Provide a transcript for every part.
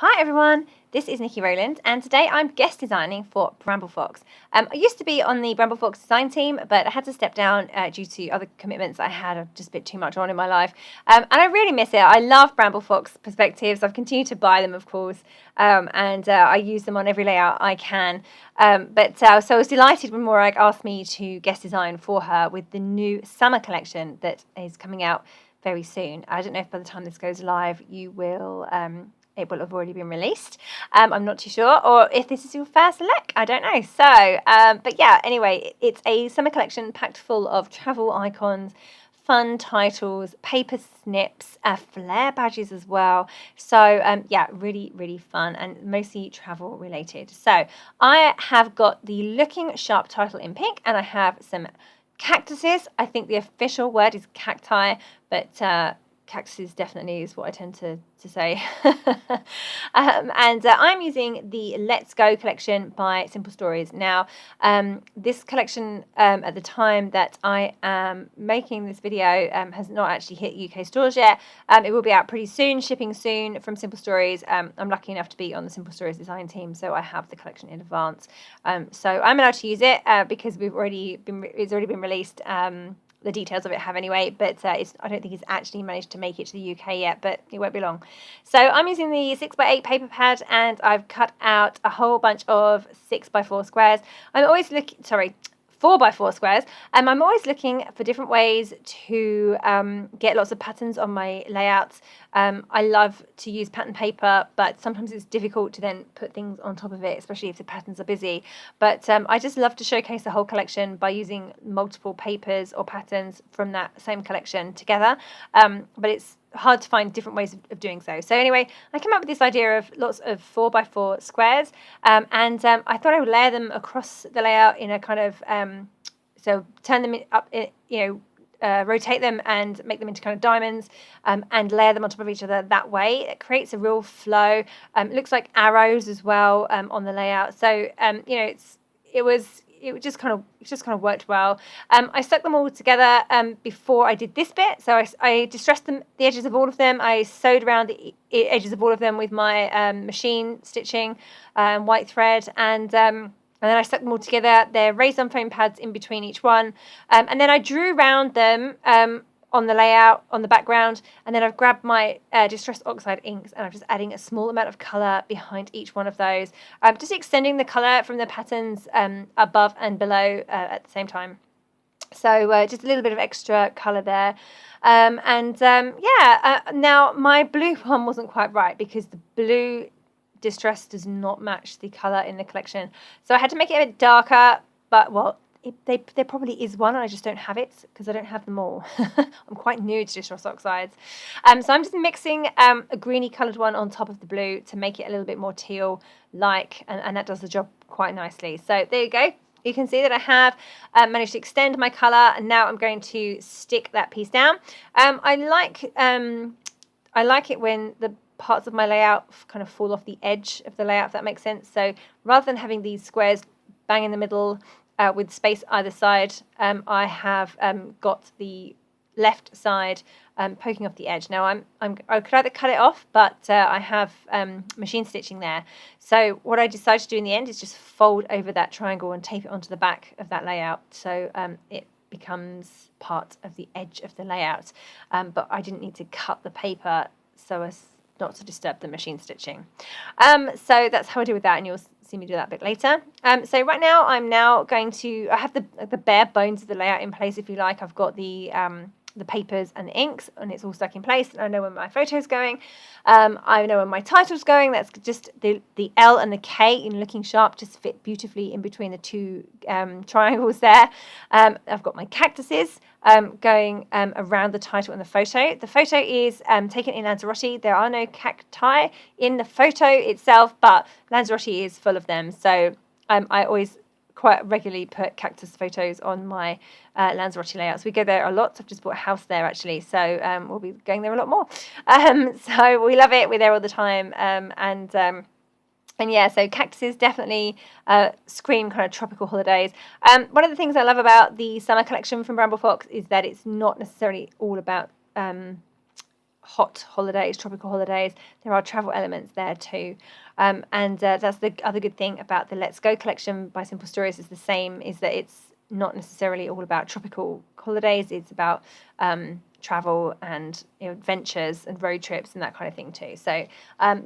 Hi everyone, this is Nikki Rowland and today I'm guest designing for Bramble Fox. I used to be on the Bramble Fox design team, but I had to step down due to other commitments I had just a bit too much on in my life. And I really miss it. I love Bramble Fox perspectives. I've continued to buy them, of course, and I use them on every layout I can. So I was delighted when Morag asked me to guest design for her with the new summer collection that is coming out very soon. I don't know if by the time this goes live you will... it will have already been released. I'm not too sure, or if this is your first look, I don't know. But yeah, anyway, it's a summer collection packed full of travel icons, fun titles, paper snips, flare badges as well. So yeah, really, really fun and mostly travel related. So I have got the Looking Sharp title in pink, and I have some cactuses. I think the official word is cacti, but cactuses definitely is what I tend to say. I'm using the Let's Go collection by Simple Stories. Now, this collection at the time that I am making this video has not actually hit UK stores yet. It will be out pretty soon, shipping soon from Simple Stories. I'm lucky enough to be on the Simple Stories design team, so I have the collection in advance. So I'm allowed to use it because it's already been released. The details of it have anyway, but I don't think it's actually managed to make it to the UK yet, but it won't be long. So I'm using the 6x8 paper pad, and I've cut out a whole bunch of 6x4 squares. I'm always looking, 4x4 squares. I'm always looking for different ways to get lots of patterns on my layouts. I love to use pattern paper, but sometimes it's difficult to then put things on top of it, especially if the patterns are busy. But I just love to showcase the whole collection by using multiple papers or patterns from that same collection together. But it's hard to find different ways of doing so. So anyway, I came up with this idea of lots of 4x4 squares, and I thought I would layer them across the layout in a kind of so turn them up, rotate them and make them into kind of diamonds, and layer them on top of each other that way. It creates a real flow. It looks like arrows as well on the layout. So it just kind of worked well. I stuck them all together before I did this bit. So I distressed the edges of all of them. I sewed around the edges of all of them with my machine stitching, white thread, and then I stuck them all together. They're raised on foam pads in between each one, and then I drew around them on the layout, on the background, and then I've grabbed my Distress Oxide inks, and I'm just adding a small amount of colour behind each one of those, just extending the colour from the patterns above and below at the same time. So just a little bit of extra colour there. Now my blue one wasn't quite right because the blue Distress does not match the colour in the collection. So I had to make it a bit darker, but there probably is one, and I just don't have it because I don't have them all. I'm quite new to Distress Oxides. So I'm just mixing a greeny coloured one on top of the blue to make it a little bit more teal-like, and that does the job quite nicely. So there you go. You can see that I have managed to extend my colour, and now I'm going to stick that piece down. I like it when the parts of my layout kind of fall off the edge of the layout, if that makes sense. So rather than having these squares bang in the middle with space either side, I have got the left side poking off the edge. Now I could either cut it off, but I have machine stitching there. So what I decided to do in the end is just fold over that triangle and tape it onto the back of that layout, so it becomes part of the edge of the layout. But I didn't need to cut the paper so as not to disturb the machine stitching. So that's how I do with that, and you'll see me do that a bit later. So right now I have the bare bones of the layout in place, if you like. I've got the papers and the inks, and it's all stuck in place. I know where my photo's going. I know where my title's going. That's just the L and the K in Looking Sharp just fit beautifully in between the two triangles there. I've got my cactuses going around the title and the photo. The photo is taken in Lanzarote. There are no cacti in the photo itself, but Lanzarote is full of them. So I always quite regularly put cactus photos on my Lanzarote layouts. We go there a lot. I've just bought a house there actually, so we'll be going there a lot more. So we love it. We're there all the time, and yeah, so cactuses definitely scream kind of tropical holidays. One of the things I love about the summer collection from Bramble Fox is that it's not necessarily all about hot holidays, tropical holidays, there are travel elements there too. And that's the other good thing about the Let's Go collection by Simple Stories is the same, is that it's not necessarily all about tropical holidays. It's about travel and adventures and road trips and that kind of thing too. So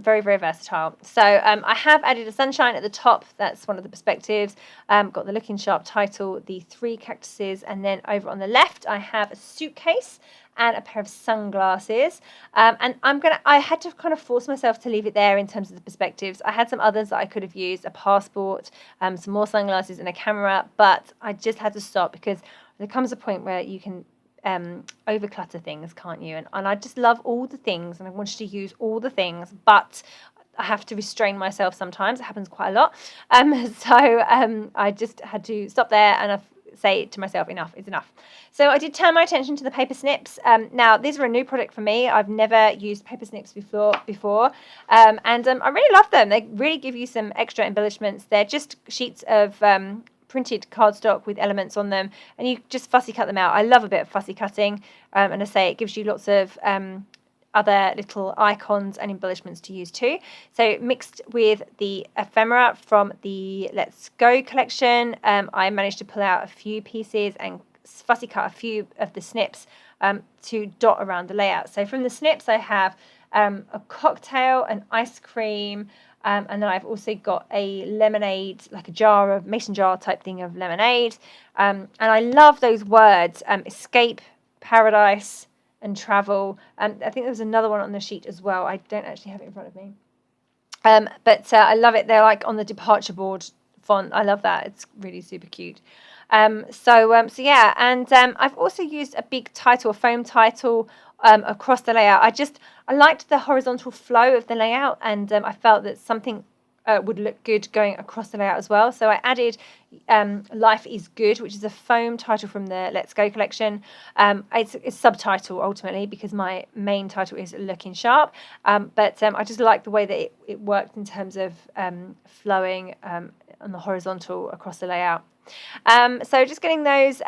very, very versatile. So I have added a sunshine at the top. That's one of the perspectives. Got the Looking Sharp title, the 3 cactuses, and then over on the left I have a suitcase and a pair of sunglasses. And I had to kind of force myself to leave it there in terms of the perspectives. I had some others that I could have used, a passport, some more sunglasses and a camera, but I just had to stop because there comes a point where you can overclutter things, can't you? And I just love all the things and I wanted to use all the things, but I have to restrain myself sometimes. It happens quite a lot. So I just had to stop there and say to myself, enough is enough. So I did turn my attention to the Paper Snips. Now, these are a new product for me. I've never used Paper Snips before. And I really love them. They really give you some extra embellishments. They're just sheets of printed cardstock with elements on them, and you just fussy cut them out. I love a bit of fussy cutting. And I say it gives you lots of other little icons and embellishments to use too. So mixed with the ephemera from the Let's Go collection, I managed to pull out a few pieces and fussy cut a few of the snips to dot around the layout. So from the snips I have a cocktail, an ice cream, and then I've also got a lemonade, like a mason jar type thing of lemonade. And I love those words, escape, paradise, and travel. I think there was another one on the sheet as well. I don't actually have it in front of me. But I love it. They're like on the departure board font. I love that. It's really super cute. So yeah, and I've also used a big title, a foam title, across the layout. I liked the horizontal flow of the layout, and I felt that something would look good going across the layout as well. So I added Life is Good, which is a foam title from the Let's Go collection. It's subtitle ultimately because my main title is Looking Sharp. But I just like the way that it worked in terms of flowing on the horizontal across the layout. So just getting those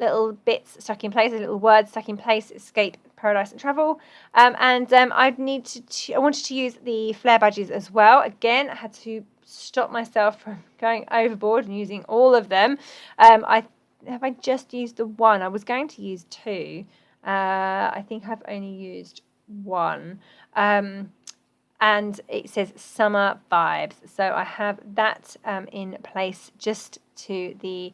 little bits stuck in place, the little words stuck in place, escape, paradise and travel. And I wanted to use the flare badges as well. Again, I had to stop myself from going overboard and using all of them. I just used the one. I was going to use 2. I think I've only used 1. And it says summer vibes. So I have that in place just to the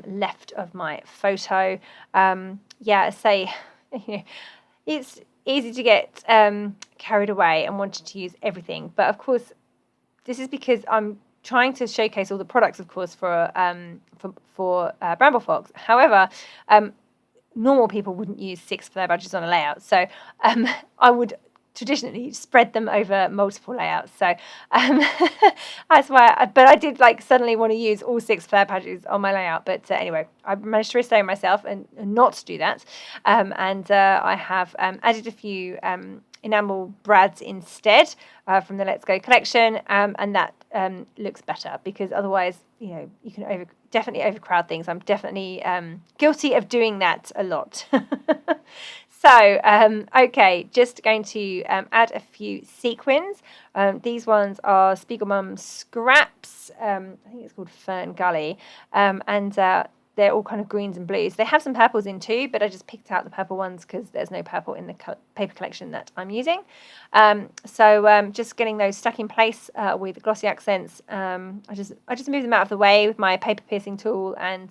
left of my photo. Yeah, say, it's easy to get carried away and wanted to use everything. But of course, this is because I'm trying to showcase all the products, of course, for Bramble Fox. However, normal people wouldn't use 6 flare badges on a layout. So I would traditionally spread them over multiple layouts. So that's why, but I did suddenly want to use all 6 flare badges on my layout. But anyway, I managed to restrain myself and not do that. And I have added a few enamel brads instead from the Let's Go collection. And that looks better because otherwise, you can definitely overcrowd things. I'm definitely guilty of doing that a lot. So, okay, just going to add a few sequins. These ones are Spiegelmum Scraps. I think it's called Fern Gully. And they're all kind of greens and blues. They have some purples in too, but I just picked out the purple ones because there's no purple in the paper collection that I'm using. So just getting those stuck in place with glossy accents. I just move them out of the way with my paper piercing tool and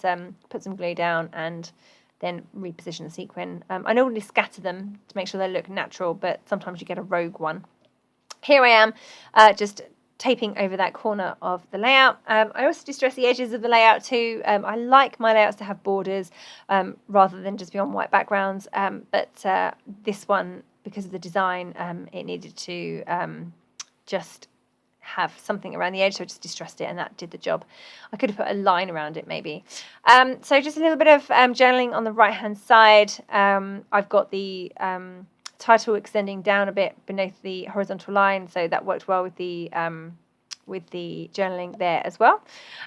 put some glue down and then reposition the sequin. I normally scatter them to make sure they look natural, but sometimes you get a rogue one. Here I am, just taping over that corner of the layout. I also distress the edges of the layout too. I like my layouts to have borders rather than just be on white backgrounds, but this one, because of the design, it needed to just have something around the edge, so I just distressed it and that did the job. I could have put a line around it maybe. So just a little bit of journaling on the right hand side. I've got the title extending down a bit beneath the horizontal line, so that worked well with the with the journaling there as well.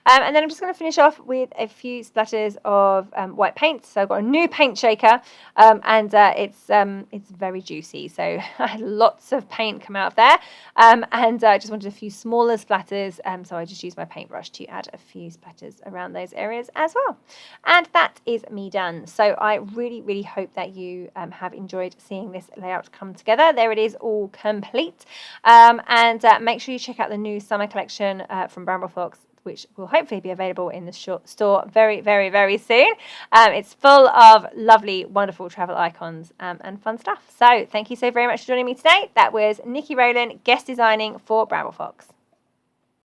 And then I'm just going to finish off with a few splatters of white paint. So I've got a new paint shaker, and it's very juicy. So I had lots of paint come out of there, and I just wanted a few smaller splatters. So I just used my paintbrush to add a few splatters around those areas as well. And that is me done. So I really, really hope that you have enjoyed seeing this layout come together. There it is, all complete. And make sure you check out the new summer collection from Bramble Fox, which will hopefully be available in the store very, very, very soon. It's full of lovely, wonderful travel icons and fun stuff. So thank you so very much for joining me today. That was Niki Rowland, guest designing for Bramble Fox.